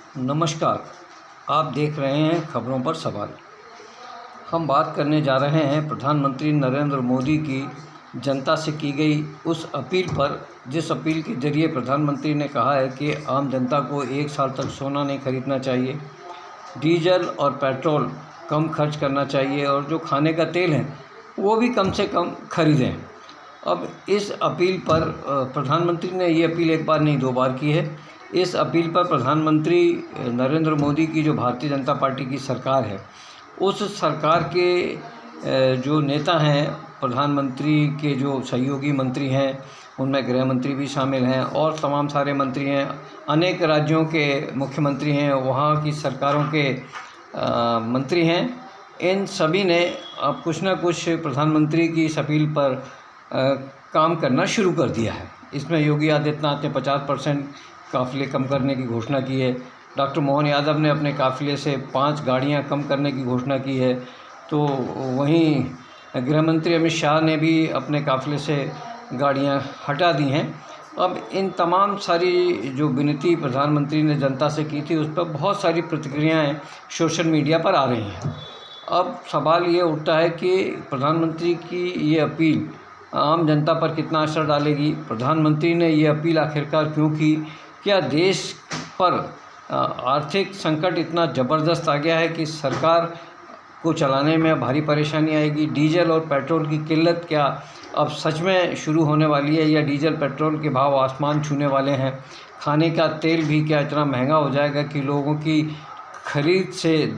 नमस्कार। आप देख रहे हैं खबरों पर सवाल। हम बात करने जा रहे हैं प्रधानमंत्री नरेंद्र मोदी की जनता से की गई उस अपील पर, जिस अपील के ज़रिए प्रधानमंत्री ने कहा है कि आम जनता को 1 साल तक सोना नहीं खरीदना चाहिए, डीजल और पेट्रोल कम खर्च करना चाहिए और जो खाने का तेल है वो भी कम से कम खरीदें। अब इस अपील पर प्रधानमंत्री ने ये अपील एक बार नहीं 2 बार की है। इस अपील पर प्रधानमंत्री नरेंद्र मोदी की जो भारतीय जनता पार्टी की सरकार है, उस सरकार के जो नेता हैं, प्रधानमंत्री के जो सहयोगी मंत्री हैं, उनमें गृह मंत्री भी शामिल हैं और तमाम सारे मंत्री हैं, अनेक राज्यों के मुख्यमंत्री हैं, वहाँ की सरकारों के मंत्री हैं। इन सभी ने अब कुछ ना कुछ प्रधानमंत्री की इस अपील पर काम करना शुरू कर दिया है। इसमें योगी आदित्यनाथ ने 50% काफ़िले कम करने की घोषणा की है। डॉक्टर मोहन यादव ने अपने काफ़िले से 5 गाड़ियां कम करने की घोषणा की है। तो वहीं गृह मंत्री अमित शाह ने भी अपने काफ़िले से गाड़ियां हटा दी हैं। अब इन तमाम सारी जो विनती प्रधानमंत्री ने जनता से की थी, उस पर बहुत सारी प्रतिक्रियाएं सोशल मीडिया पर आ रही हैं। अब सवाल ये उठता है कि प्रधानमंत्री की ये अपील आम जनता पर कितना असर डालेगी। प्रधानमंत्री ने ये अपील आखिरकार क्यों की? क्या देश पर आर्थिक संकट इतना ज़बरदस्त आ गया है कि सरकार को चलाने में भारी परेशानी आएगी? डीजल और पेट्रोल की किल्लत क्या अब सच में शुरू होने वाली है, या डीजल पेट्रोल के भाव आसमान छूने वाले हैं? खाने का तेल भी क्या इतना महंगा हो जाएगा कि लोगों की खरीद से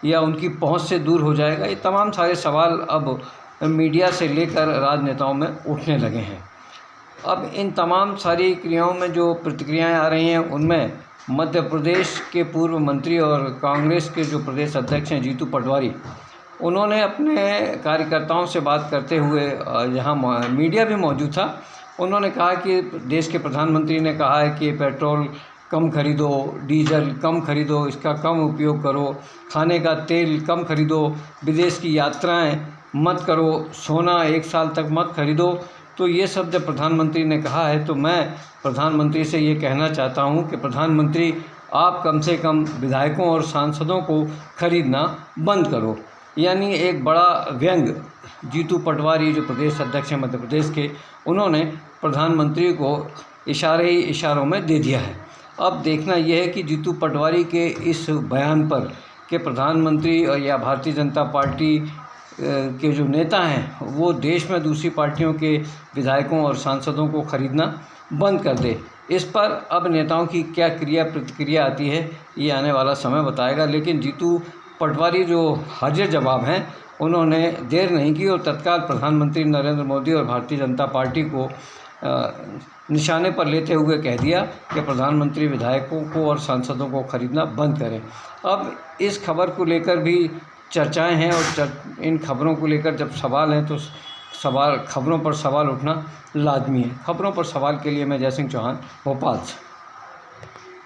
या उनकी पहुंच से दूर हो जाएगा? ये तमाम सारे सवाल अब मीडिया से लेकर राजनेताओं में उठने लगे हैं। अब इन तमाम सारी क्रियाओं में जो प्रतिक्रियाएं आ रही हैं, उनमें मध्य प्रदेश के पूर्व मंत्री और कांग्रेस के जो प्रदेश अध्यक्ष हैं जीतू पटवारी, उन्होंने अपने कार्यकर्ताओं से बात करते हुए, यहाँ मीडिया भी मौजूद था, उन्होंने कहा कि देश के प्रधानमंत्री ने कहा है कि पेट्रोल कम खरीदो, डीजल कम खरीदो, इसका कम उपयोग करो, खाने का तेल कम खरीदो, विदेश की यात्राएं मत करो, सोना 1 साल तक मत खरीदो। तो ये सब जब प्रधानमंत्री ने कहा है, तो मैं प्रधानमंत्री से ये कहना चाहता हूँ कि प्रधानमंत्री, आप कम से कम विधायकों और सांसदों को खरीदना बंद करो। यानी एक बड़ा व्यंग जीतू पटवारी, जो प्रदेश अध्यक्ष हैं मध्य प्रदेश के, उन्होंने प्रधानमंत्री को इशारे ही इशारों में दे दिया है। अब देखना यह है कि जीतू पटवारी के इस बयान पर कि प्रधानमंत्री या भारतीय जनता पार्टी के जो नेता हैं वो देश में दूसरी पार्टियों के विधायकों और सांसदों को खरीदना बंद कर दे, इस पर अब नेताओं की क्या क्रिया प्रतिक्रिया आती है, ये आने वाला समय बताएगा। लेकिन जीतू पटवारी जो हाजिर जवाब हैं, उन्होंने देर नहीं की और तत्काल प्रधानमंत्री नरेंद्र मोदी और भारतीय जनता पार्टी को निशाने पर लेते हुए कह दिया कि प्रधानमंत्री विधायकों को और सांसदों को खरीदना बंद करें। अब इस खबर को लेकर भी चर्चाएं हैं और इन खबरों को लेकर जब सवाल हैं, तो खबरों पर सवाल उठना लाजमी है। खबरों पर सवाल के लिए मैं जय सिंह चौहान, भोपाल से।